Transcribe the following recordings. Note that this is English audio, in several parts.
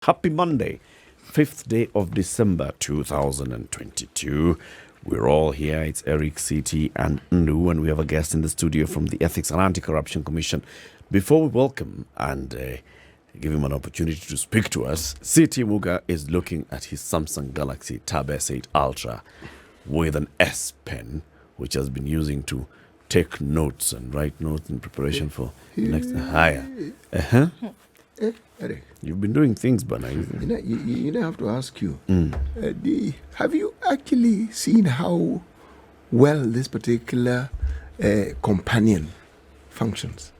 Happy Monday, 5th day of December 2022. We're all here. It's Eric, CT, and Ndu, and we have a guest in the studio from the Ethics and Anti-Corruption Commission. Before we welcome and give him an opportunity to speak to us, CT Muga is looking at his Samsung Galaxy Tab S8 Ultra with an S Pen, which has been using to take notes and write notes in preparation for the next hire. Eric, you've been doing things, Bana. You know, I have to ask you, have you actually seen how well this particular companion functions?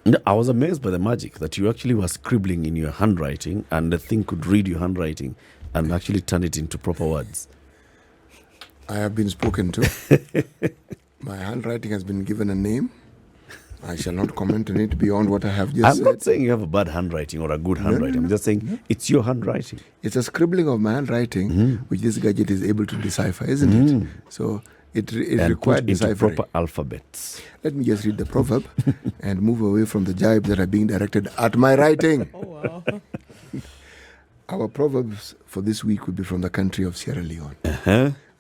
No, I was amazed by the magic that you actually were scribbling in your handwriting and the thing could read your handwriting and actually turn it into proper words. I have been spoken to. My handwriting has been given a name. I shall not comment on it beyond what I have just said. I'm not saying you have a bad handwriting or a good handwriting. No. I'm just saying it's your handwriting. It's a scribbling of my handwriting, which this gadget is able to decipher, isn't it? So it requires deciphering. Proper alphabets. Let me just read the proverb and move away from the jibes that are being directed at my writing. Oh, wow. Our proverbs for this week will be from the country of Sierra Leone.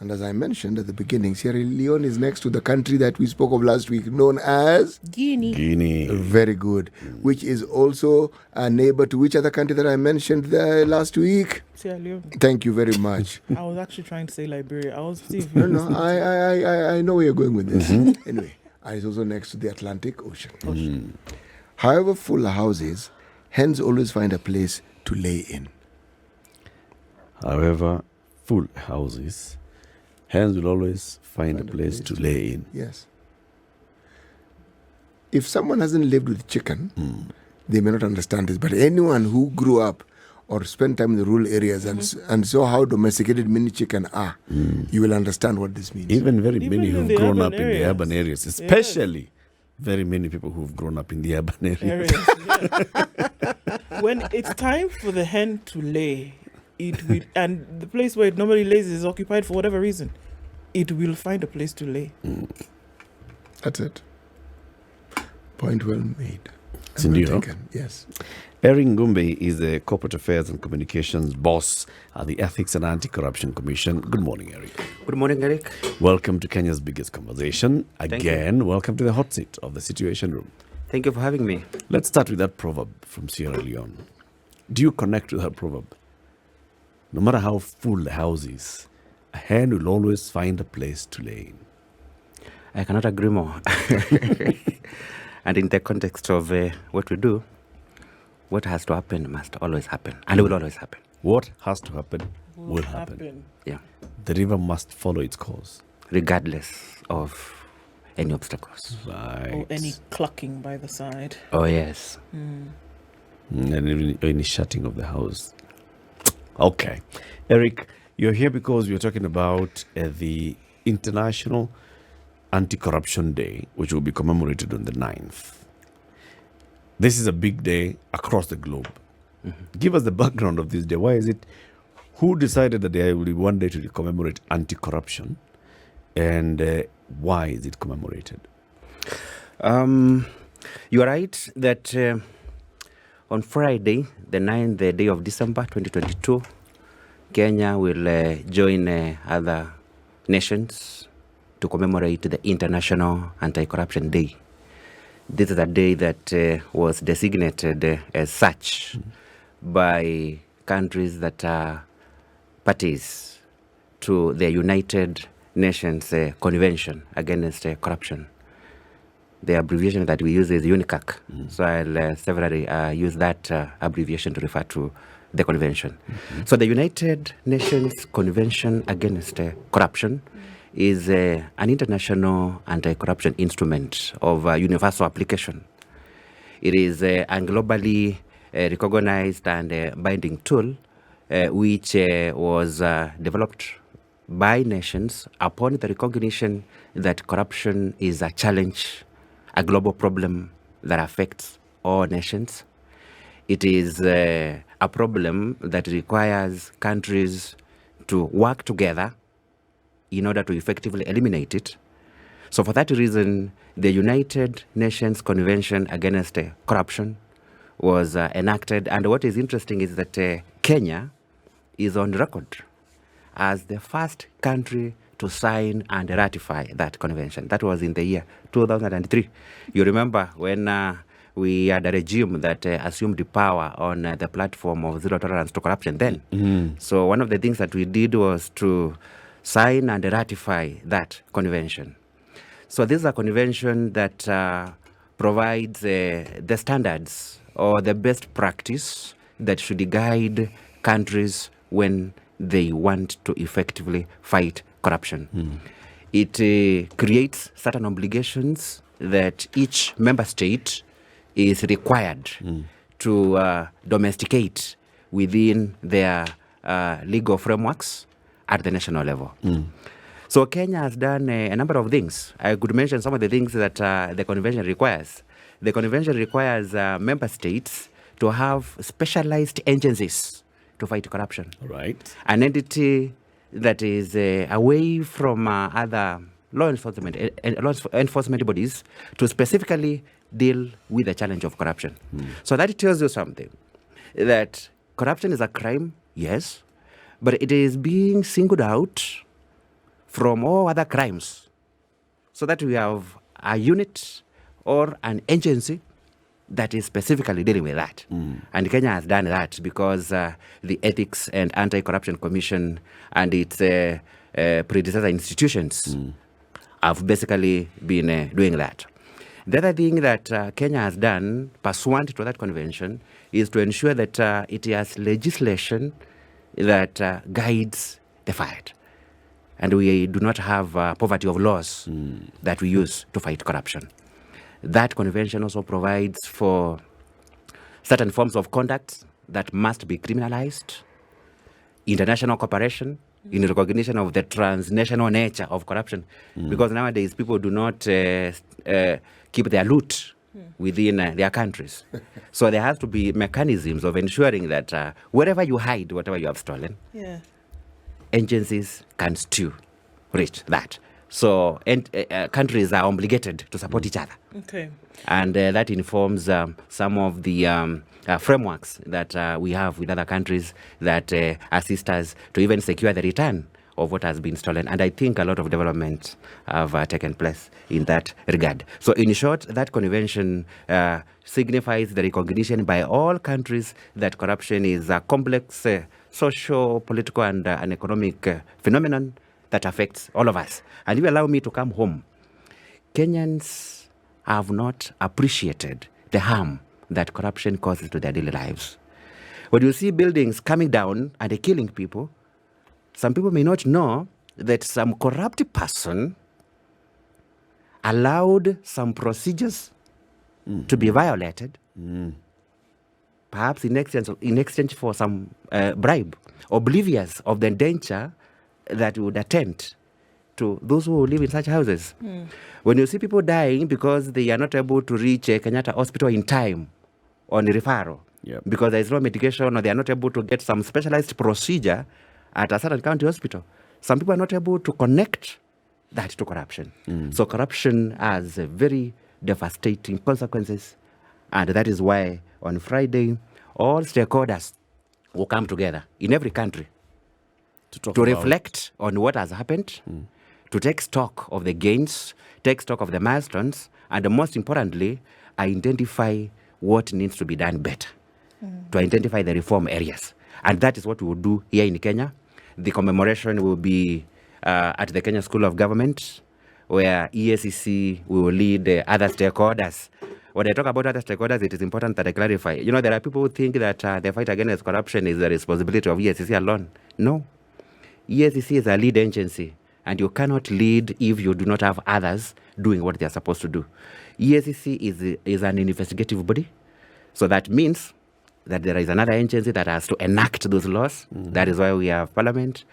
And as I mentioned at the beginning, Sierra Leone is next to the country that we spoke of last week, known as Guinea. Very good. Which is also a neighbor to which other country that I mentioned last week? Sierra Leone. Thank you very much. I was actually trying to say Liberia. I was seeing. No, I know where you're going with this. Anyway, it's also next to the Atlantic Ocean. However full a house is, hens always find a place to lay in. However full houses, hens will always find a place to lay in. Yes. If someone hasn't lived with chicken, they may not understand this. But anyone who grew up or spent time in the rural areas and saw how domesticated mini chicken are, you will understand what this means. Even many Even in who've the grown urban up in the areas. urban areas, especially very many people who've grown up in the urban areas. When it's time for the hen to lay, it will, and the place where it normally lays is occupied for whatever reason, it will find a place to lay. That's it. Point well made. It's in New York. Taken. Yes. Eric Ngumbi is the Corporate Affairs and Communications boss at the Ethics and Anti-Corruption Commission. Good morning, Eric. Good morning, Eric. Welcome to Kenya's biggest conversation. Again, welcome to the hot seat of the Situation Room. Thank you for having me. Let's start with that proverb from Sierra Leone. Do you connect with that proverb? No matter how full the house is, a hen will always find a place to lay in. I cannot agree more. And in the context of what we do, what has to happen must always happen, and it will always happen. What has to happen will happen. Yeah, The river must follow its course. regardless of any obstacles. Right. Or any clucking by the side. Oh yes. And any shutting of the house. Okay. Eric, you're here because we're talking about the International Anti-Corruption Day, which will be commemorated on the 9th. This is a big day across the globe. Give us the background of this day. Why is it? Who decided that there will be one day to commemorate anti-corruption? And why is it commemorated? You are right that on Friday, the 9th day of December 2022, Kenya will join other nations to commemorate the International Anti-Corruption Day. This is a day that was designated as such by countries that are parties to the United Nations Convention Against Corruption. The abbreviation that we use is UNICAC. So I'll severally use that abbreviation to refer to the convention. So the United Nations Convention Against Corruption is an international anti-corruption instrument of universal application. It is a globally recognized and binding tool which was developed by nations upon the recognition that corruption is a challenge, a global problem that affects all nations. It is a problem that requires countries to work together in order to effectively eliminate it. So for that reason, the United Nations Convention Against Corruption was enacted. And what is interesting is that Kenya is on record as the first country to sign and ratify that convention. That was in the year 2003. You remember when we had a regime that assumed the power on the platform of zero tolerance to corruption then. So one of the things that we did was to sign and ratify that convention. So this is a convention that provides the standards or the best practice that should guide countries when they want to effectively fight corruption. It creates certain obligations that each member state is required to domesticate within their legal frameworks at the national level. So Kenya has done a number of things. I could mention some of the things that the convention requires. The convention requires member states to have specialized agencies to fight corruption. Right. An entity that is away from other law enforcement bodies to specifically deal with the challenge of corruption. So that tells you something, that corruption is a crime, yes, but it is being singled out from all other crimes, so that we have a unit or an agency that is specifically dealing with that. And Kenya has done that because the Ethics and Anti-Corruption Commission and its predecessor institutions have basically been doing that. The other thing that Kenya has done pursuant to that convention is to ensure that it has legislation that guides the fight. And we do not have poverty of laws that we use to fight corruption. That convention also provides for certain forms of conduct that must be criminalized, international cooperation in recognition of the transnational nature of corruption, because nowadays people do not keep their loot within their countries. So there has to be mechanisms of ensuring that wherever you hide whatever you have stolen, agencies can still reach that. So countries are obligated to support each other. Okay. And that informs some of the frameworks that we have with other countries that assist us to even secure the return of what has been stolen. And I think a lot of developments have taken place in that regard. So in short, that convention signifies the recognition by all countries that corruption is a complex social, political, and an economic phenomenon that affects all of us. And if you allow me to come home, Kenyans have not appreciated the harm that corruption causes to their daily lives. When you see buildings coming down and they're killing people, some people may not know that some corrupt person allowed some procedures to be violated, perhaps in exchange for some bribe, oblivious of the danger that would attend to those who live in such houses. When you see people dying because they are not able to reach a Kenyatta hospital in time on referral, because there is no medication or they are not able to get some specialized procedure at a certain county hospital, some people are not able to connect that to corruption. So corruption has very devastating consequences, and that is why on Friday, all stakeholders will come together in every country to reflect on what has happened, to take stock of the gains, take stock of the milestones, and most importantly, identify what needs to be done better, to identify the reform areas. And that is what we will do here in Kenya. The commemoration will be at the Kenya School of Government, where EACC will lead other stakeholders. When I talk about other stakeholders, it is important that I clarify. You know, there are people who think that the fight against corruption is the responsibility of EACC alone. No. EACC is a lead agency, and you cannot lead if you do not have others doing what they are supposed to do. EACC is an investigative body, so that means that there is another agency that has to enact those laws. That is why we have Parliament.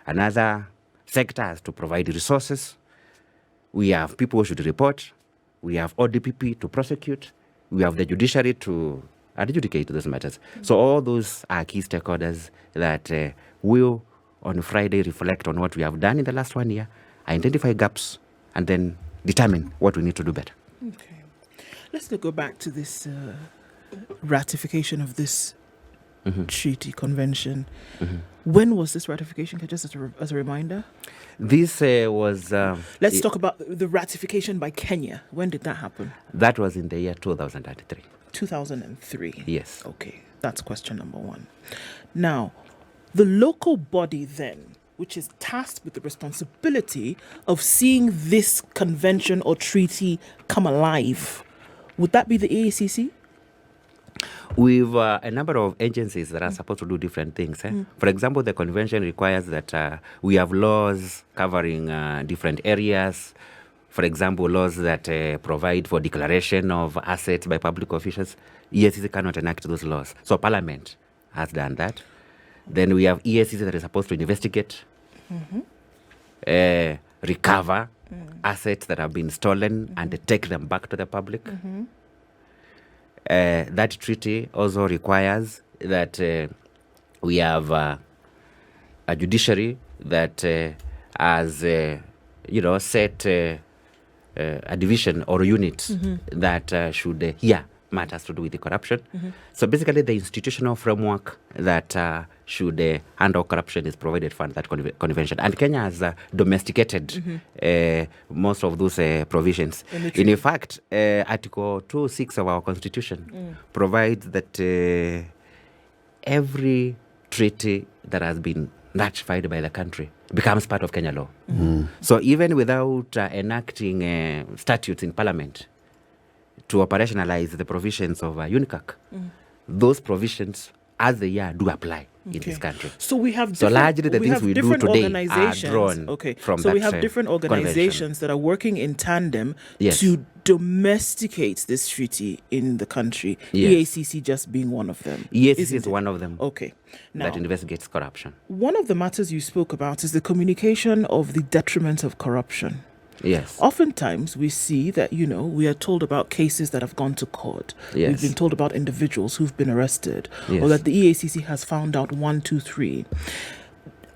Another sector has to provide resources. We have people who should report. We have ODPP to prosecute. We have the judiciary to adjudicate those matters. So all those are key stakeholders that will, on Friday, reflect on what we have done in the last 1 year, identify gaps, and then determine what we need to do better. Okay. Let's go back to this ratification of this Treaty Convention. When was this ratification? Just as a reminder. This was... Let's talk about the ratification by Kenya. When did that happen? That was in the year 2003. 2003. Yes. Okay, that's question number one. Now, the local body then, which is tasked with the responsibility of seeing this convention or treaty come alive, would that be the EACC? We've a number of agencies that are supposed to do different things. For example, the convention requires that we have laws covering different areas. For example, laws that provide for declaration of assets by public officials. EACC cannot enact those laws. So Parliament has done that. Then we have EACC that is supposed to investigate, recover assets that have been stolen and take them back to the public. That treaty also requires that we have a judiciary that has, set a division or a unit that should hear matters to do with the corruption. So basically, the institutional framework that should handle corruption is provided for that convention. And Kenya has domesticated most of those provisions. In fact, Article 206 of our Constitution provides that every treaty that has been ratified by the country becomes part of Kenya law. So even without enacting statutes in Parliament to operationalize the provisions of UNICAC, those provisions, as they are, do apply in this country. So we have largely the things we do today are drawn from so that we have different organizations that are working in tandem to domesticate this treaty in the country. EACC just being one of them. EACC is one of them. Okay. Now, that investigates corruption. One of the matters you spoke about is the communication of the detriment of corruption. Yes. Oftentimes we see that, we are told about cases that have gone to court. Yes. We've been told about individuals who've been arrested, yes, or that the EACC has found out 1, 2, 3.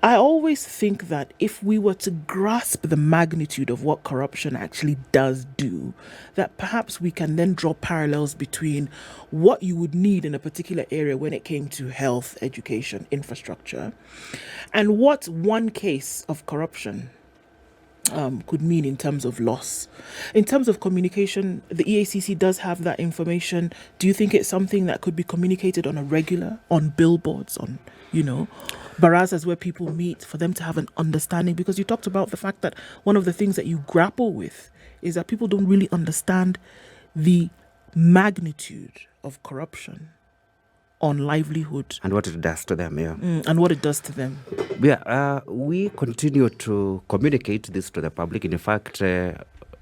I always think that if we were to grasp the magnitude of what corruption actually does do, that perhaps we can then draw parallels between what you would need in a particular area when it came to health, education, infrastructure, and what one case of corruption could mean in terms of loss. In terms of communication, the EACC does have that information. Do you think it's something that could be communicated on a regular, on billboards, on, barazas where people meet, for them to have an understanding? Because you talked about the fact that one of the things that you grapple with is that people don't really understand the magnitude of corruption on livelihood. And what it does to them, and what it does to them. We continue to communicate this to the public. In fact,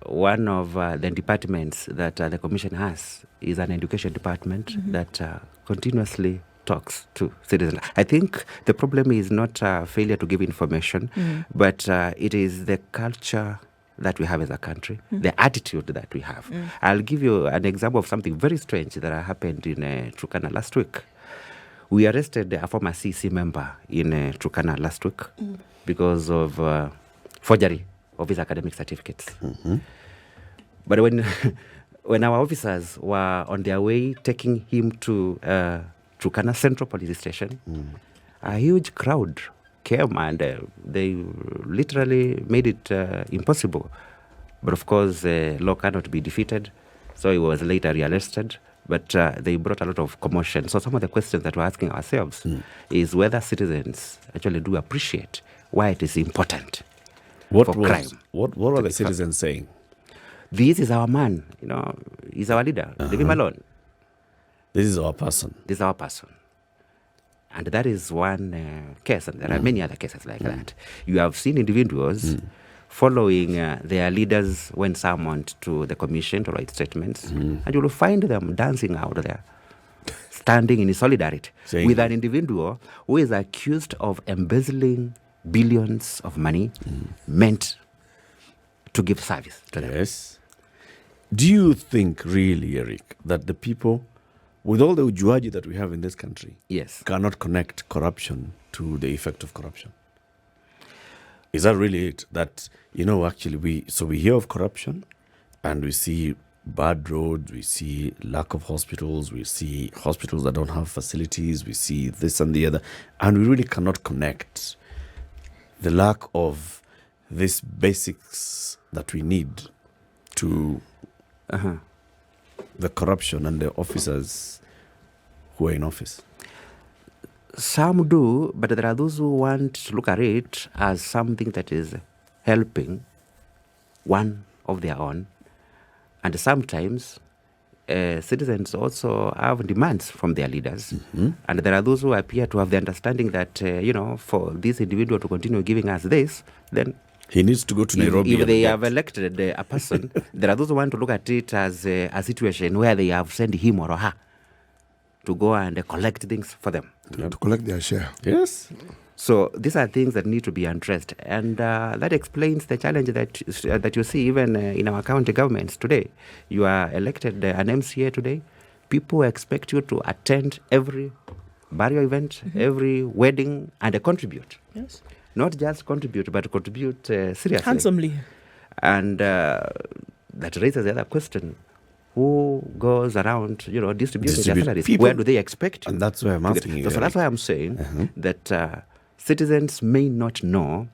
one of the departments that the Commission has is an education department that continuously talks to citizens. I think the problem is not failure to give information, but it is the culture that we have as a country, the attitude that we have. I'll give you an example of something very strange that happened in Turkana last week. We arrested a former CC member in Turkana last week because of forgery of his academic certificates. But when our officers were on their way taking him to Turkana Central Police Station, a huge crowd came and they literally made it impossible. But of course, law cannot be defeated, so he was later rearrested. But they brought a lot of commotion. So some of the questions that we're asking ourselves is whether citizens actually do appreciate why it is important for crime. What are the citizens saying? This is our man, he's our leader. Leave him alone. This is our person. This is our person. And that is one case, and there are many other cases like that. You have seen individuals following their leaders when summoned to the commission to write statements, and you will find them dancing out there, standing in solidarity with an individual who is accused of embezzling billions of money meant to give service to them. Yes. Do you think really, Eric, that the people, with all the ujuaji that we have in this country, cannot connect corruption to the effect of corruption? Is that really it? That, actually we hear of corruption and we see bad roads, we see lack of hospitals, we see hospitals that don't have facilities, we see this and the other, and we really cannot connect the lack of these basics that we need to the corruption and the officers who are in office. Some do, but there are those who want to look at it as something that is helping one of their own. And sometimes citizens also have demands from their leaders. And there are those who appear to have the understanding that, for this individual to continue giving us this, then he needs to go to Nairobi. If they have elected a person, there are those who want to look at it as a situation where they have sent him or her to go and collect things for them. To collect their share. Yes. So these are things that need to be addressed, and that explains the challenge that you see even in our county governments today. You are elected an MCA today. People expect you to attend every burial event, every wedding, and contribute. Yes. Not just contribute, but contribute seriously. Handsomely. And that raises the other question. Who goes around, distributing their salaries? People, where do they expect you? And that's why I'm asking you. So that's why I'm saying that citizens may not know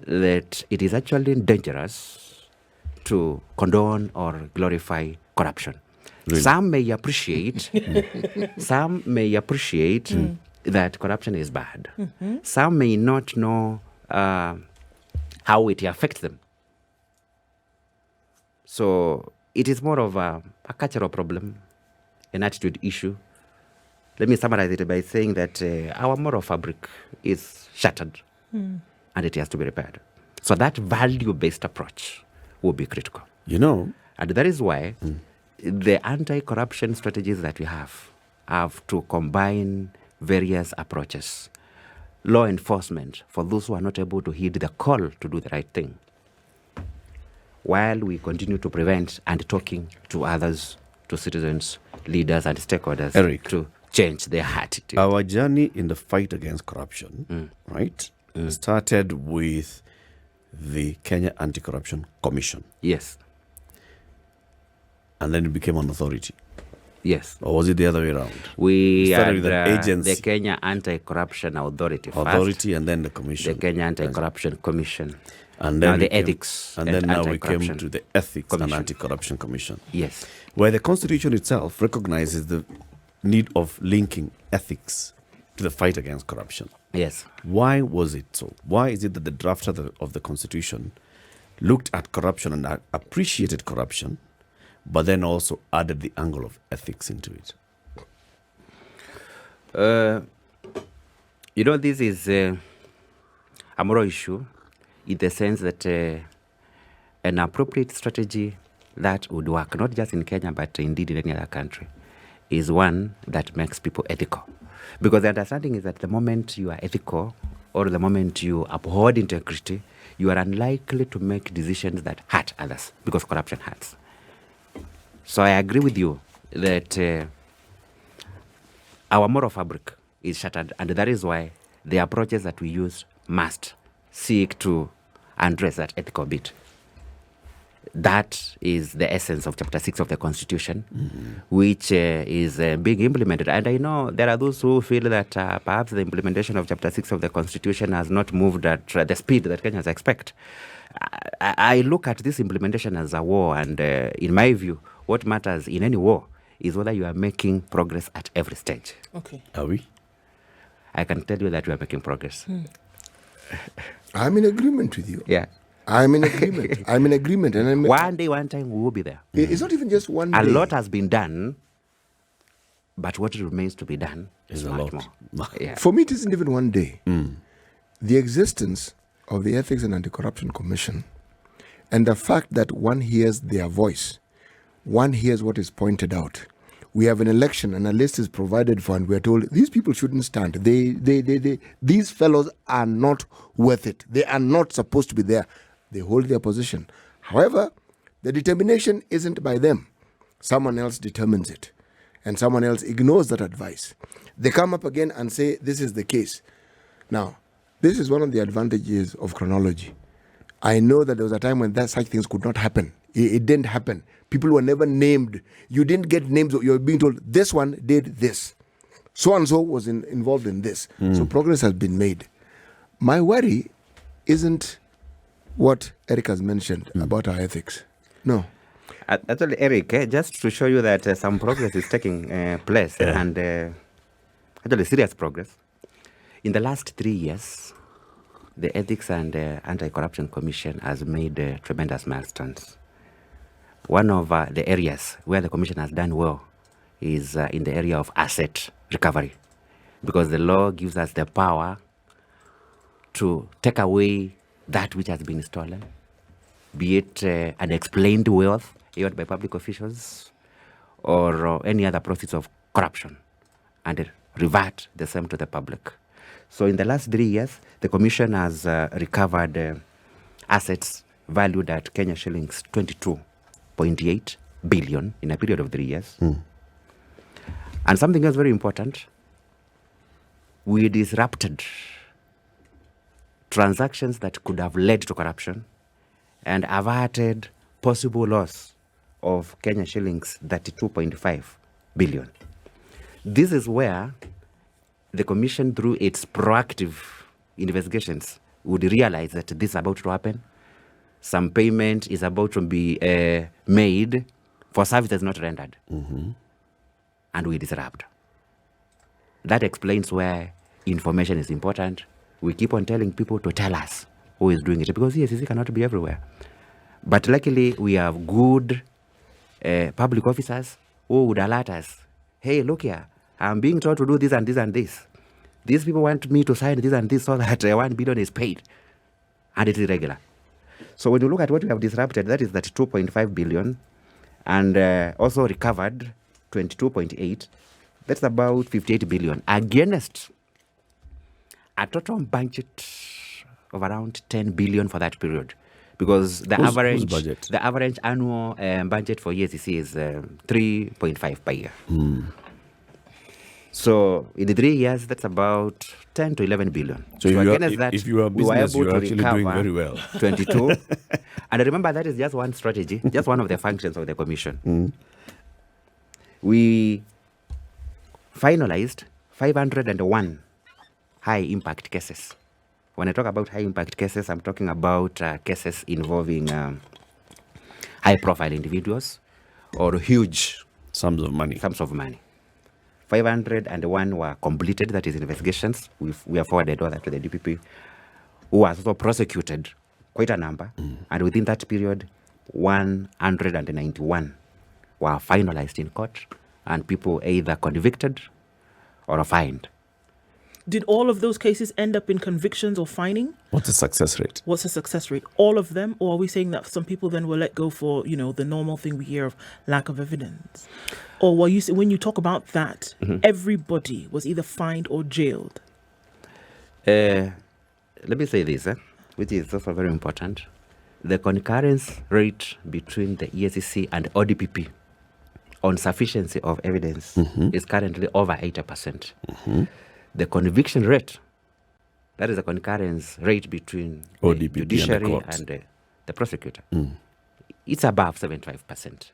that it is actually dangerous to condone or glorify corruption. Really? Some may appreciate, that corruption is bad. Some may not know how it affects them. So it is more of a cultural problem, an attitude issue. Let me summarize it by saying that our moral fabric is shattered and it has to be repaired. So that value-based approach will be critical. And that is why the anti-corruption strategies that we have to combine various approaches. Law enforcement, for those who are not able to heed the call to do the right thing, while we continue to prevent and talking to others, to citizens, leaders, and stakeholders, Eric, to change their attitude. Our journey in the fight against corruption, started with the Kenya Anti-Corruption Commission. Yes. And then it became an authority. Yes. Or was it the other way around? We started had with an agency. the Kenya Anti-Corruption Authority first. Authority and then the commission. The Kenya Anti-Corruption Commission. And then now the ethics. And then now we came to the Ethics and Anti-Corruption Commission. Yes. Where the Constitution itself recognizes the need of linking ethics to the fight against corruption. Yes. Why was it so? Why is it that the drafter of the Constitution looked at corruption and appreciated corruption, but then also added the angle of ethics into it? This is a moral issue in the sense that an appropriate strategy that would work, not just in Kenya, but indeed in any other country, is one that makes people ethical. Because the understanding is that the moment you are ethical or the moment you uphold integrity, you are unlikely to make decisions that hurt others, because corruption hurts. So I agree with you that our moral fabric is shattered, and that is why the approaches that we use must seek to address that ethical bit. That is the essence of Chapter 6 of the Constitution, which is being implemented. And I know there are those who feel that perhaps the implementation of Chapter 6 of the Constitution has not moved at the speed that Kenyans expect. I look at this implementation as a war, and in my view, what matters in any war is whether you are making progress at every stage. Okay. Are we? I can tell you that we are making progress. I'm in agreement with you. Yeah. I'm in agreement. I'm in agreement. And one day, one time, we will be there. It's not even just one day. A lot has been done, but what remains to be done is a much lot more. Yeah. For me, it isn't even one day. The existence of the Ethics and Anti-Corruption Commission and the fact that one hears their voice, one hears what is pointed out. We have an election and a list is provided for, and we're told these people shouldn't stand. These fellows are not worth it. They are not supposed to be there. They hold their position. However, the determination isn't by them. Someone else determines it, and someone else ignores that advice. They come up again and say, this is the case. Now, this is one of the advantages of chronology. I know that there was a time when such things could not happen It didn't happen. People were never named. You didn't get names. You're being told this one did this. So and so was involved in this. So progress has been made. My worry isn't what Eric has mentioned about our ethics. No. Actually, Eric, just to show you that some progress is taking place, and actually serious progress. In the last 3 years, the Ethics and Anti-Corruption Commission has made tremendous milestones. One of the areas where the Commission has done well is in the area of asset recovery, because the law gives us the power to take away that which has been stolen, be it unexplained wealth earned by public officials or any other proceeds of corruption, and revert the same to the public. So in the last 3 years, the Commission has recovered assets valued at Kenya shillings 22.8 billion in a period of 3 years. And something else very important, we disrupted transactions that could have led to corruption and averted possible loss of Kenya shillings 32.5 billion. This is where the Commission, through its proactive investigations, would realize that this is about to happen. Some payment is about to be made for services not rendered. And we disrupt. That explains where information is important. We keep on telling people to tell us who is doing it, because EACC cannot be everywhere. But luckily, we have good public officers who would alert us. Hey, look here, I'm being told to do this and this and this. These people want me to sign this and this so that 1 billion is paid. And it is irregular. So when you look at what we have disrupted, that is that 2.5 billion, and also recovered 22.8. That's about 58 billion against a total budget of around 10 billion for that period. Because the average annual budget for EACC is 3.5 per year. So in the 3 years, that's about 10 to 11 billion. So if you are a business, you are actually doing very well. 22. And remember, that is just one strategy, just one of the functions of the Commission. We finalized 501 high-impact cases. When I talk about high-impact cases, I'm talking about cases involving high-profile individuals or huge sums of money. 501 were completed, that is investigations. We have forwarded all that to the DPP, who was also prosecuted, quite a number. And within that period, 191 were finalized in court, and people either convicted or fined. Did all of those cases end up in convictions or fining? What's the success rate? All of them? Or are we saying that some people then were let go for, the normal thing we hear of lack of evidence? Or when you talk about that, everybody was either fined or jailed? Let me say this, which is also very important. The concurrence rate between the EACC and ODPP on sufficiency of evidence is currently over 80%. The conviction rate, that is the concurrence rate between the judiciary and the prosecutor, it's above 75%.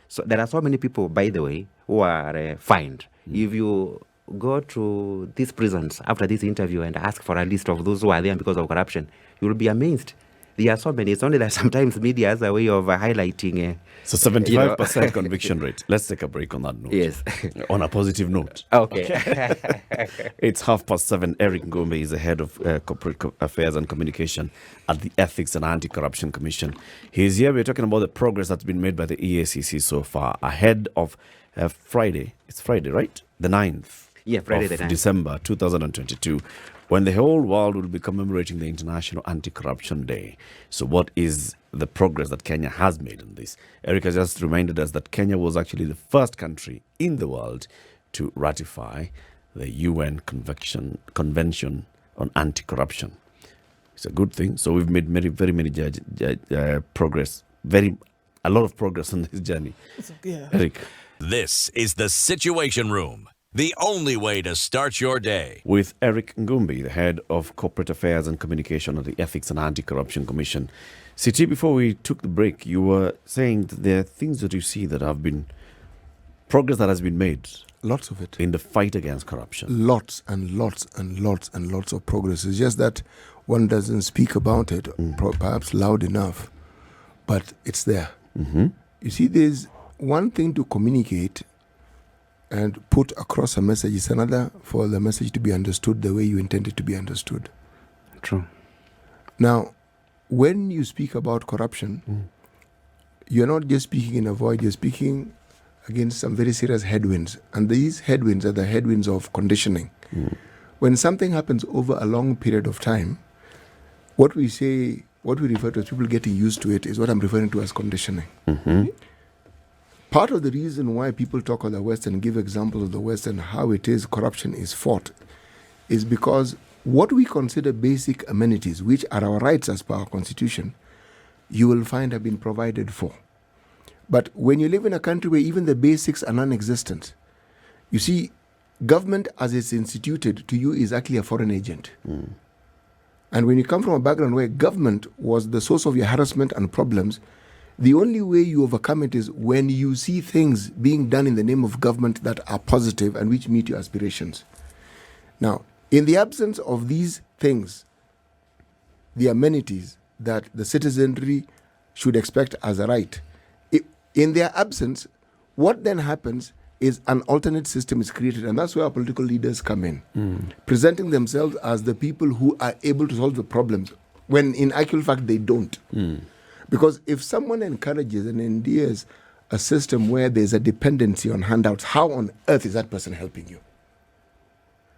So there are so many people, by the way, who are fined. If you go to these prisons after this interview and ask for a list of those who are there because of corruption, you will be amazed. There are so many. It's only that sometimes media has a way of highlighting. So 75% conviction rate. Let's take a break on that note. Yes. On a positive note. Okay. It's 7:30. Eric Ngumbi is the head of corporate affairs and communication at the Ethics and Anti-Corruption Commission. He's here. We're talking about the progress that's been made by the EACC so far ahead of Friday. It's Friday, right? The 9th. Yeah, Friday the 9th. December 2022. When the whole world will be commemorating the International Anti-Corruption Day. So what is the progress that Kenya has made in this? Eric has just reminded us that Kenya was actually the first country in the world to ratify the UN Convention on Anti-Corruption. It's a good thing. So we've made very many progress, a lot of progress on this journey. Yeah. Eric. This is the Situation Room The only way to start your day. With Eric Ngumbi, the head of Corporate Affairs and Communication at the Ethics and Anti-Corruption Commission. Siti, before we took the break, you were saying that there are things that you see that have been progress that has been made. Lots of it. In the fight against corruption. Lots and lots and lots and lots of progress. It's just that one doesn't speak about it, perhaps loud enough, but it's there. Mm-hmm. You see, there's one thing to communicate and put across a message. It's another for the message to be understood the way you intend it to be understood. True. Now, when you speak about corruption, you're not just speaking in a void, you're speaking against some very serious headwinds. And these headwinds are the headwinds of conditioning. When something happens over a long period of time, what we refer to as people getting used to it is what I'm referring to as conditioning. Mm-hmm. Part of the reason why people talk of the West and give examples of the West and how it is corruption is fought is because what we consider basic amenities, which are our rights as per our Constitution, you will find have been provided for. But when you live in a country where even the basics are non-existent, you see, government as it's instituted to you is actually a foreign agent. And when you come from a background where government was the source of your harassment and problems, the only way you overcome it is when you see things being done in the name of government that are positive and which meet your aspirations. Now, in the absence of these things, the amenities that the citizenry should expect as a right, in their absence, what then happens is an alternate system is created, and that's where our political leaders come in, presenting themselves as the people who are able to solve the problems, when in actual fact they don't. Because if someone encourages and endears a system where there's a dependency on handouts, how on earth is that person helping you?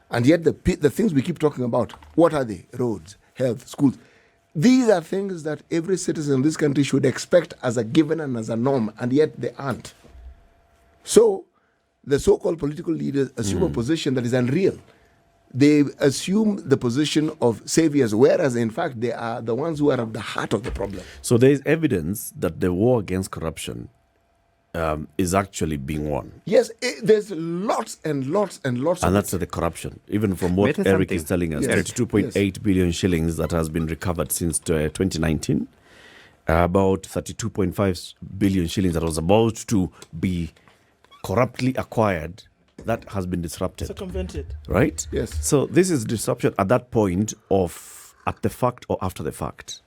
And yet the things we keep talking about, what are they? Roads, health, schools. These are things that every citizen in this country should expect as a given and as a norm, and yet they aren't. So the so-called political leaders assume a position that is unreal. They assume the position of saviors, whereas in fact they are the ones who are at the heart of the problem. So there is evidence that the war against corruption is actually being won. Yes, there's lots and lots and lots And of that's the corruption. Even from what Better Eric something. is telling us, Yes. 32.8 billion shillings that has been recovered since 2019. About 32.5 billion shillings that was about to be corruptly acquired, that has been disrupted. Circumvented. Right? Yes. So this is disruption at that point of at the fact or after the fact.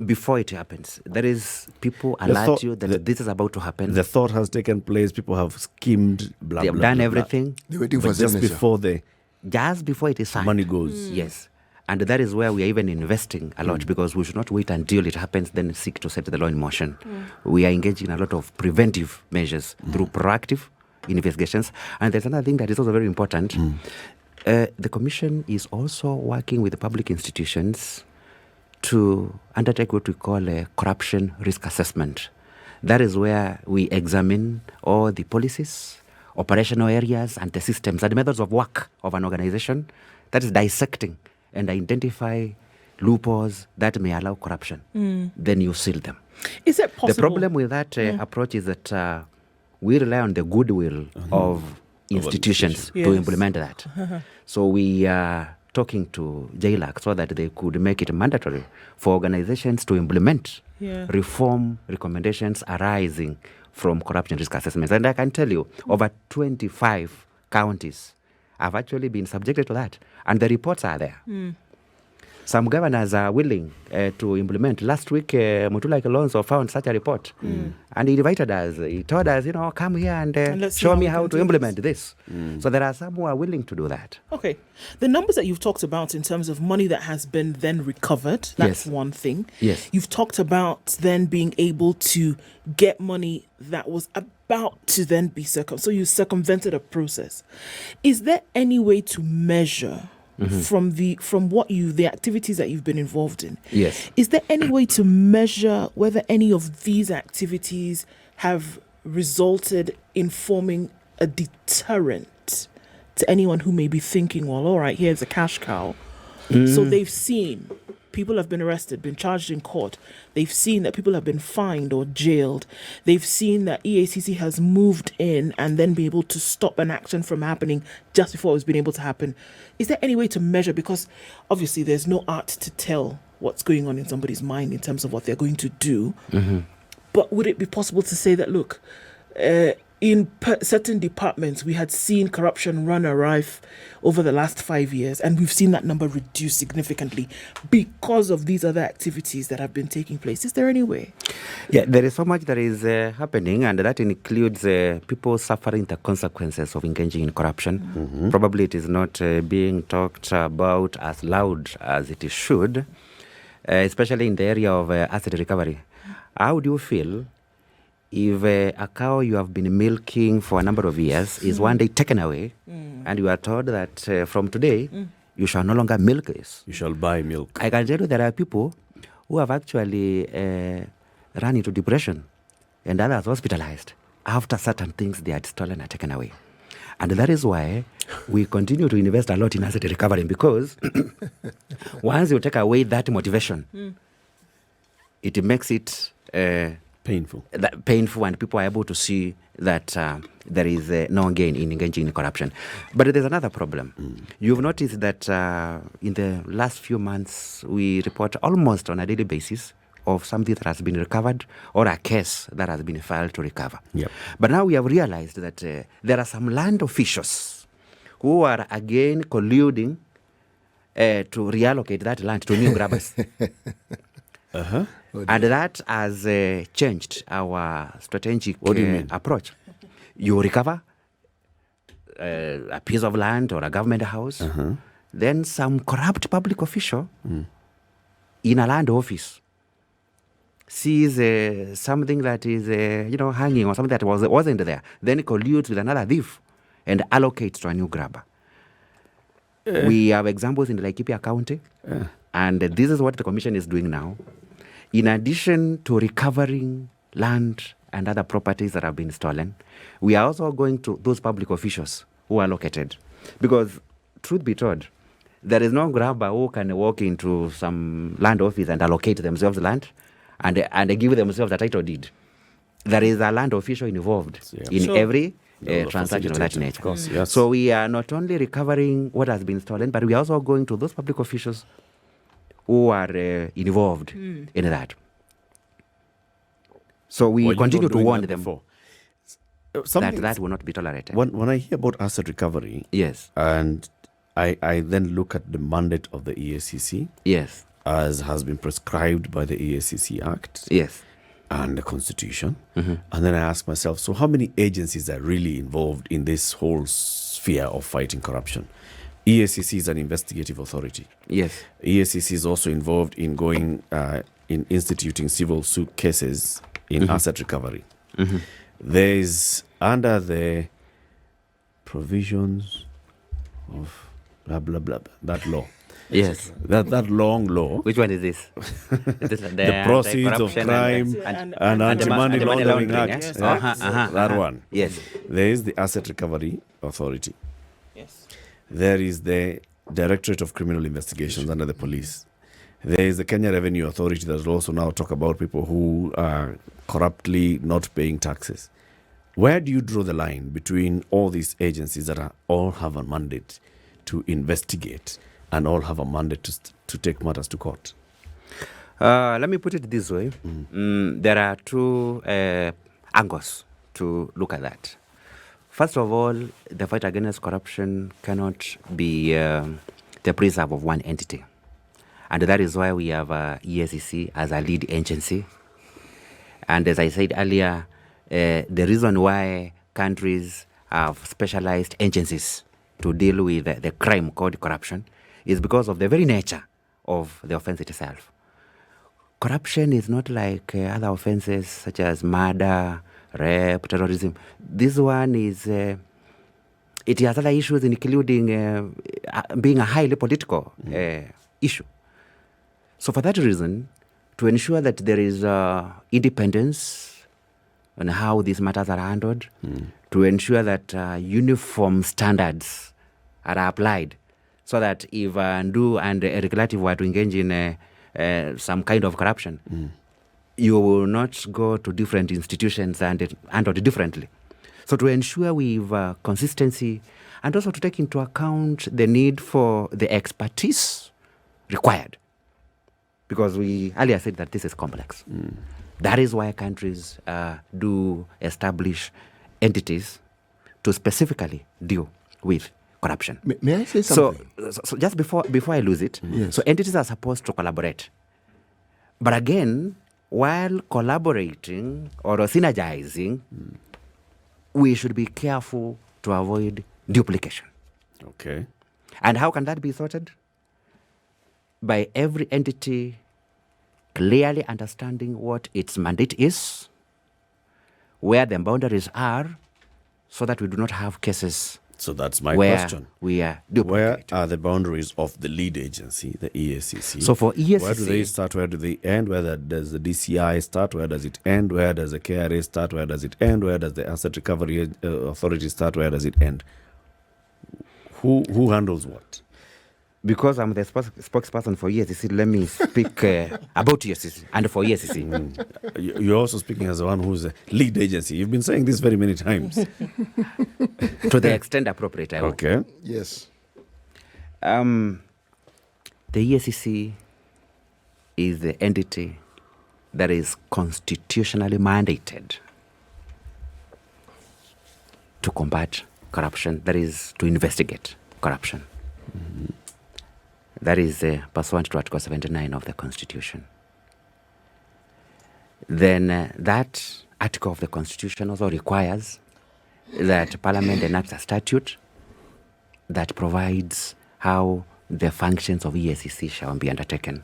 Before it happens, there is people The alert thought- you that the- this is about to happen. The thought has taken place. People have schemed, blah, They have blah, done blah, everything They're waiting Blah. for But just signature. before the just before it is signed. money goes. Yes. And that is where we are even investing a lot because we should not wait until it happens, then seek to set the law in motion. We are engaging in a lot of preventive measures through proactive investigations. And there's another thing that is also very important. The Commission is also working with the public institutions to undertake what we call a corruption risk assessment. That is where we examine all the policies, operational areas, and the systems and the methods of work of an organization. That is dissecting and identify loopholes that may allow corruption. Then you seal them. Is it possible? The problem with that approach is that we rely on the goodwill of institutions Yes. to implement that. So we are talking to JLAC so that they could make it mandatory for organizations to implement reform recommendations arising from corruption risk assessments. And I can tell you, over 25 counties have actually been subjected to that. And the reports are there. Some governors are willing to implement. Last week, Mutula Kilonzo found such a report. And he invited us. He told us, come here and let's see show how me we how can to do implement this. So there are some who are willing to do that. Okay. The numbers that you've talked about in terms of money that has been then recovered, that's Yes. one thing. Yes. You've talked about then being able to get money that was about to then be so you circumvented a process. Is there any way to measure from the activities that you've been involved in? Yes. Is there any way to measure whether any of these activities have resulted in forming a deterrent to anyone who may be thinking, well, all right, here's a cash cow. So they've seen people have been arrested, been charged in court. They've seen that people have been fined or jailed. They've seen that EACC has moved in and then be able to stop an action from happening just before it's been able to happen. Is there any way to measure? Because obviously there's no art to tell what's going on in somebody's mind in terms of what they're going to do. But would it be possible to say that, look, in certain departments, we had seen corruption run rife over the last 5 years, and we've seen that number reduce significantly because of these other activities that have been taking place? Is there any way? Yeah, there is so much that is happening, and that includes people suffering the consequences of engaging in corruption. Probably it is not being talked about as loud as it should, especially in the area of asset recovery. How do you feel if a cow you have been milking for a number of years is one day taken away and you are told that from today you shall no longer milk this? You shall buy milk. I can tell you there are people who have actually run into depression and others hospitalized after certain things they had stolen and taken away. And that is why we continue to invest a lot in asset recovery, because once you take away that motivation, it makes it Painful. Painful, and people are able to see that there is no gain in engaging in corruption. But there's another problem. You've noticed that in the last few months, we report almost on a daily basis of something that has been recovered or a case that has been filed to recover. Yep. But now we have realized that there are some land officials who are again colluding to reallocate that land to new grabbers. And that has changed our strategic approach. You recover a piece of land or a government house, then some corrupt public official in a land office sees something that is hanging or something that wasn't there, then colludes with another thief and allocates to a new grabber. We have examples in Laikipia County, and this is what the Commission is doing now. In addition to recovering land and other properties that have been stolen, we are also going to those public officials who are located. Because, truth be told, there is no grabber who can walk into some land office and allocate themselves land and give themselves a title deed. There is a land official involved in every transaction of that nature. Of course, yes. So we are not only recovering what has been stolen, but we are also going to those public officials who are involved in that. So we continue to warn them that will not be tolerated. When I hear about asset recovery, Yes. and I then look at the mandate of the EACC, Yes. as has been prescribed by the EACC Act Yes. and the Constitution, and then I ask myself, so how many agencies are really involved in this whole sphere of fighting corruption? EACC is an investigative authority. Yes. EACC is also involved in going in instituting civil suit cases in asset recovery. There is, under the provisions of blah blah blah, that law. Yes. That long law. Which one is this? Is this The Proceeds of Crime and Anti-Money Laundering Act. Yes. That one. Yes. There is the Asset Recovery Authority. Yes. There is the Directorate of Criminal Investigations under the police. There is the Kenya Revenue Authority that will also now talk about people who are corruptly not paying taxes. Where do you draw the line between all these agencies that all have a mandate to investigate and all have a mandate to take matters to court? Let me put it this way. There are two angles to look at that. First of all, the fight against corruption cannot be the preserve of one entity. And that is why we have EACC as a lead agency. And as I said earlier, the reason why countries have specialized agencies to deal with the crime called corruption is because of the very nature of the offense itself. Corruption is not like other offenses such as murder, rape, terrorism. This one is, it has other issues including being a highly political issue. So for that reason, to ensure that there is independence on how these matters are handled, to ensure that uniform standards are applied, so that if Ndu and Executive were to engage in some kind of corruption, you will not go to different institutions and handle it differently. So to ensure we've consistency and also to take into account the need for the expertise required, because we earlier said that this is complex. That is why countries do establish entities to specifically deal with corruption. May I say something? So just before I lose it, so entities are supposed to collaborate. But again, while collaborating or synergizing, we should be careful to avoid duplication. Okay. And how can that be sorted? By every entity clearly understanding what its mandate is, where the boundaries are, so that we do not have cases So that's my where question. we are Where duplicating. are the boundaries of the lead agency, the EACC? So for EACC, where do they start? Where do they end? Where does the DCI start? Where does it end? Where does the KRA start? Where does it end? Where does the Asset Recovery Authority start? Where does it end? Who handles what? because I'm the spokesperson for EACC, let me speak about EACC and for EACC. You're also speaking as the one who's a lead agency. You've been saying this very many times. To the extent appropriate, I will. Okay. Yes. The EACC is the entity that is constitutionally mandated to combat corruption, that is, to investigate corruption. Mm-hmm. That is pursuant to Article 79 of the Constitution. Then that article of the Constitution also requires that Parliament enacts a statute that provides how the functions of EACC shall be undertaken.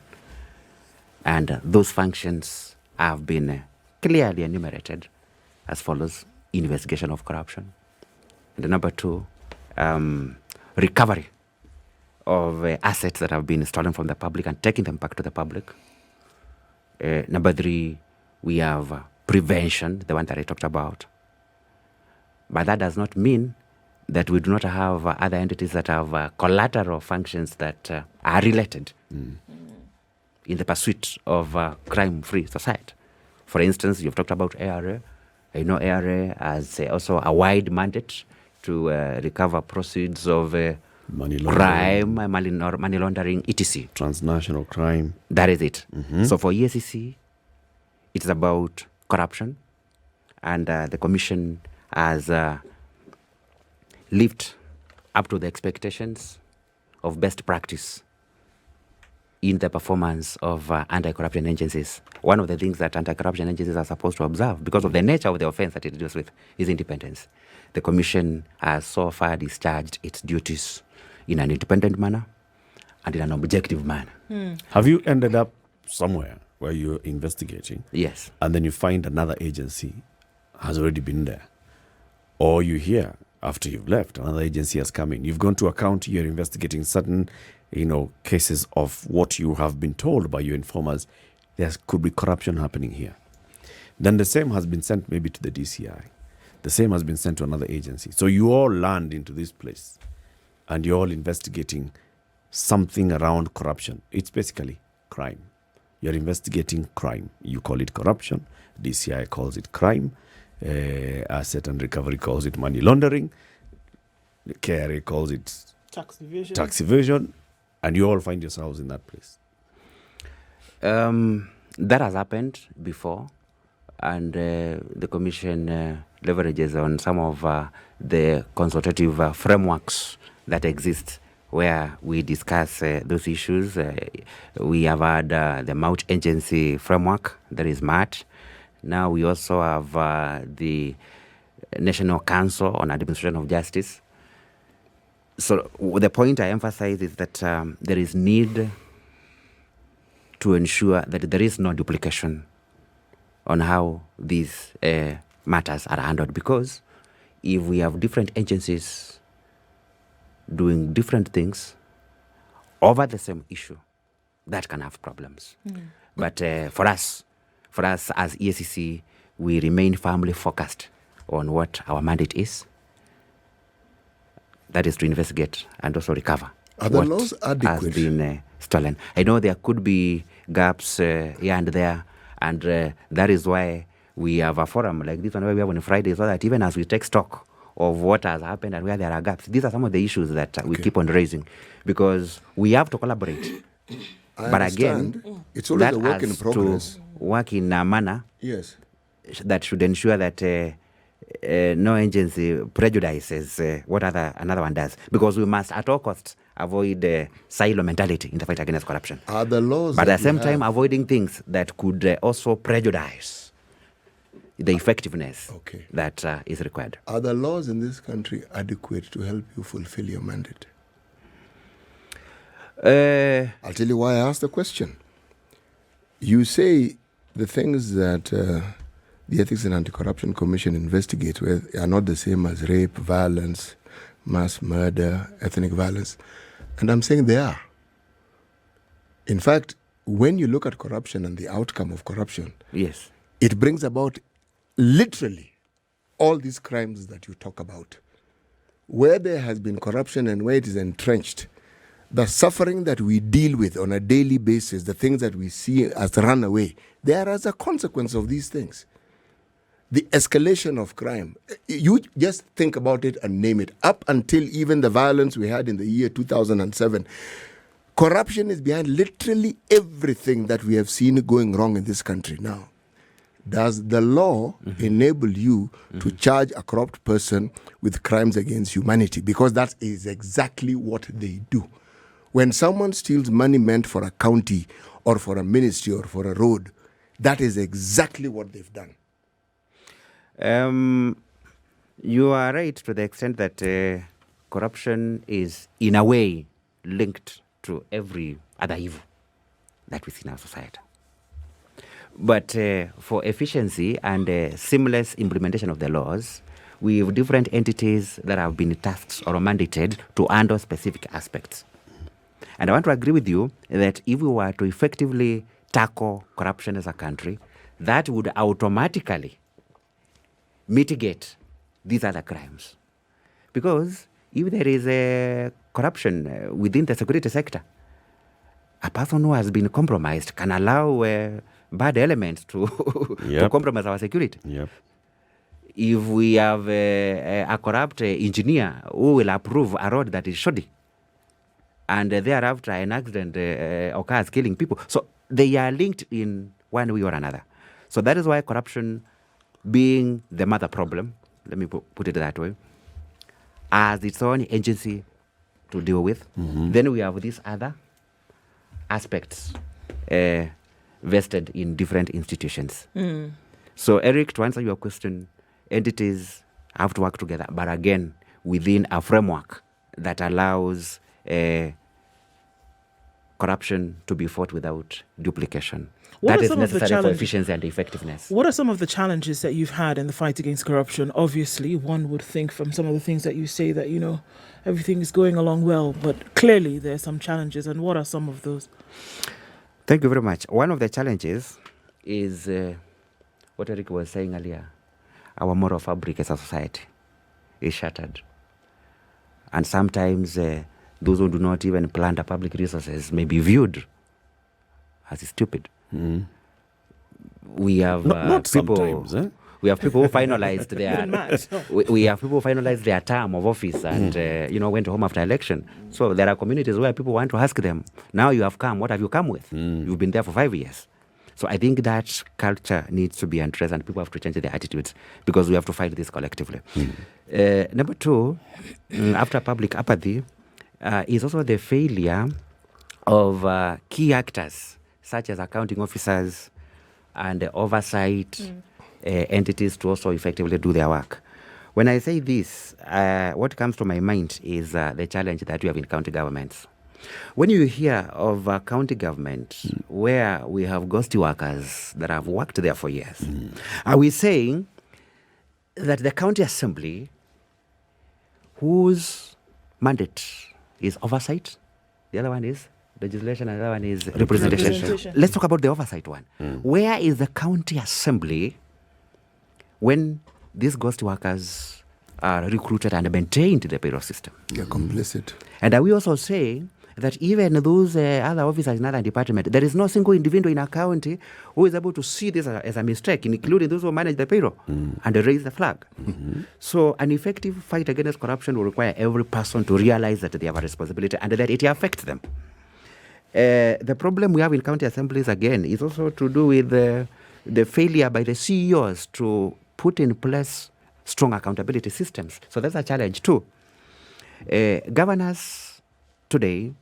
And those functions have been clearly enumerated as follows: investigation of corruption. And number two, recovery of assets that have been stolen from the public and taking them back to the public. Number three, we have prevention, the one that I talked about. But that does not mean that we do not have other entities that have collateral functions that are related in the pursuit of a crime-free society. For instance, you've talked about ARA. I know ARA has also a wide mandate to recover proceeds of Money laundering. crime, money laundering, etc. Transnational crime. That is it. So for EACC, it's about corruption, and the Commission has lived up to the expectations of best practice in the performance of anti-corruption agencies. One of the things that anti-corruption agencies are supposed to observe, because of the nature of the offense that it deals with, is independence. The Commission has so far discharged its duties in an independent manner and in an objective manner. Have you ended up somewhere where you're investigating Yes. and then you find another agency has already been there? Or you hear after you've left, another agency has come in. You've gone to a county, you're investigating certain, cases of what you have been told by your informers. There could be corruption happening here. Then the same has been sent maybe to the DCI. The same has been sent to another agency. So you all land into this place and you're all investigating something around corruption. It's basically crime. You're investigating crime. You call it corruption. DCI calls it crime. Asset and Recovery calls it money laundering. The KRA calls it tax evasion. And you all find yourselves in that place. That has happened before, and the Commission leverages on some of the consultative frameworks that exist where we discuss those issues. We have had the multi-agency framework, that is MAT. Now we also have the National Council on Administration of Justice. So the point I emphasize is that there is need to ensure that there is no duplication on how these matters are handled, because if we have different agencies doing different things over the same issue, that can have problems. But for us as EACC, we remain firmly focused on what our mandate is. That is to investigate and also recover Are the what laws has adequate? been stolen. I know there could be gaps here and there. And that is why we have a forum like this one where we have on Friday, so that even as we take stock of what has happened and where there are gaps, these are some of the issues that we keep on raising, because we have to collaborate. But again, it's always that a work in has progress. to work in a manner Yes. that should ensure that no agency prejudices what another one does, because we must at all costs avoid silo mentality in the fight against corruption. Are the laws But that at the same we time, have- avoiding things that could also prejudice the effectiveness that is required. Are the laws in this country adequate to help you fulfill your mandate? I'll tell you why I asked the question. You say the things that the Ethics and Anti-Corruption Commission investigates are not the same as rape, violence, mass murder, ethnic violence. And I'm saying they are. In fact, when you look at corruption and the outcome of corruption, Yes. it brings about literally all these crimes that you talk about. Where there has been corruption and where it is entrenched, the suffering that we deal with on a daily basis, the things that we see as runaway, they are as a consequence of these things. The escalation of crime, you just think about it and name it. Up until even the violence we had in the year 2007, corruption is behind literally everything that we have seen going wrong in this country now. Does the law enable you to charge a corrupt person with crimes against humanity? Because that is exactly what they do. When someone steals money meant for a county or for a ministry or for a road, that is exactly what they've done. You are right to the extent that corruption is, in a way, linked to every other evil that we see in our society. But for efficiency and seamless implementation of the laws, we have different entities that have been tasked or mandated to handle specific aspects. And I want to agree with you that if we were to effectively tackle corruption as a country, that would automatically mitigate these other crimes. Because if there is a corruption within the security sector, a person who has been compromised can allow bad elements to, to compromise our security. Yep. If we have a corrupt engineer who will approve a road that is shoddy, and thereafter an accident occurs killing people, so they are linked in one way or another. So that is why corruption, being the mother problem, let me put it that way, as its own agency to deal with. Then we have these other aspects vested in different institutions. So, Eric, to answer your question, entities have to work together, but again, within a framework that allows corruption to be fought without duplication. That is necessary for efficiency and effectiveness. What are some of the challenges that you've had in the fight against corruption? Obviously, one would think from some of the things that you say that, you know, everything is going along well, but clearly there are some challenges. And what are some of those? Thank you very much. One of the challenges is what Eric was saying earlier. Our moral fabric as a society is shattered. And sometimes those who do not even plunder public resources may be viewed as stupid. We have Not people. sometimes, We have people who finalized their we have people who finalized their term of office and went home after election. So there are communities where people want to ask them, now you have come, what have you come with? You've been there for 5 years. So I think that culture needs to be addressed and people have to change their attitudes because we have to fight this collectively. Number two, after public apathy, is also the failure of key actors such as accounting officers and oversight entities to also effectively do their work. When I say this, what comes to my mind is the challenge that we have in county governments. When you hear of a county government where we have ghosty workers that have worked there for years, are we saying that the county assembly, whose mandate is oversight, the other one is legislation, and the other one is representation. Let's talk about the oversight one. Where is the county assembly when these ghost workers are recruited and maintained in the payroll system? They're complicit. And are we also saying that even those other officers in other departments, there is no single individual in a county who is able to see this as a mistake, including those who manage the payroll and raise the flag. So an effective fight against corruption will require every person to realize that they have a responsibility and that it affects them. The problem we have in county assemblies, again, is also to do with the failure by the CEOs to put in place strong accountability systems. So that's a challenge too. Governors today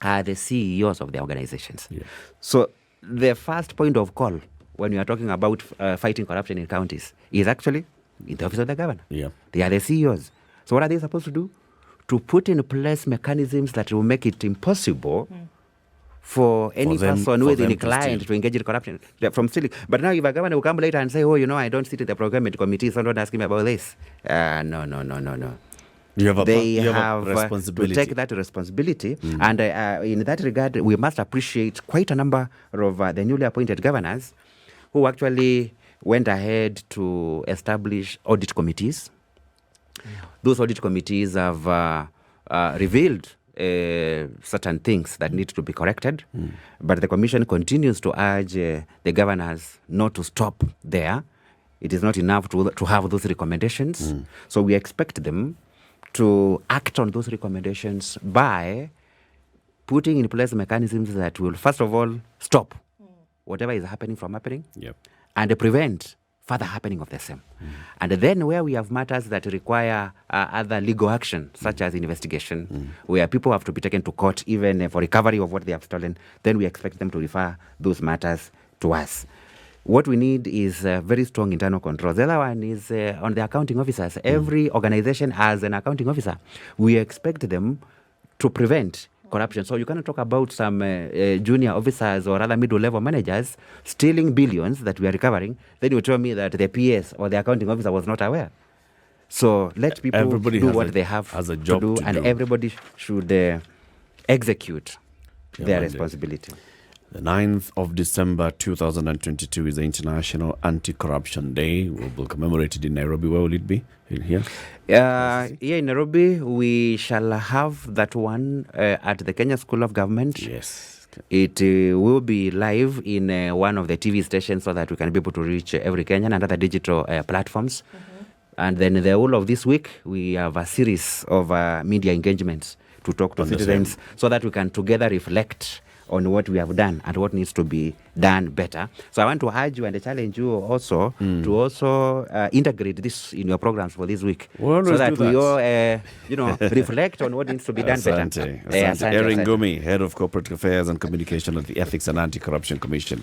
are the CEOs of the organizations. Yeah. So the first point of call when we are talking about fighting corruption in counties is actually in the office of the governor. Yeah. They are the CEOs. So what are they supposed to do? To put in place mechanisms that will make it impossible for any person who is inclined to engage in corruption from stealing. But now if a governor will come later and say, oh, I don't sit in the procurement committee, so don't ask me about this. No. You have a responsibility. To take that responsibility. And in that regard, we must appreciate quite a number of the newly appointed governors who actually went ahead to establish audit committees. Those audit committees have revealed certain things that need to be corrected. But the Commission continues to urge the governors not to stop there. It is not enough to have those recommendations. So we expect them to act on those recommendations by putting in place mechanisms that will, first of all, stop whatever is happening from happening and prevent further happening of the same. And then where we have matters that require other legal action, such as investigation, where people have to be taken to court even for recovery of what they have stolen, then we expect them to refer those matters to us. What we need is very strong internal controls. The other one is on the accounting officers. Every organization has an accounting officer. We expect them to prevent corruption. So you cannot talk about some junior officers or other middle-level managers stealing billions that we are recovering. Then you tell me that the PS or the accounting officer was not aware. So let people do what they have to do, and everybody should execute their responsibility. The 9th of December 2022 is the International Anti-Corruption Day. We'll commemorate it in Nairobi. Where will it be? Here? Here in Nairobi, we shall have that one at the Kenya School of Government. Yes. It will be live in one of the TV stations so that we can be able to reach every Kenyan and other digital platforms. And then the whole of this week, we have a series of media engagements to talk to citizens so that we can together reflect on what we have done and what needs to be done better. So I want to urge you and challenge you also to also integrate this in your programs for this week, so that we all reflect on what needs to be done better. Ngumbi, Head of Corporate Affairs and Communication at the Ethics and Anti-Corruption Commission.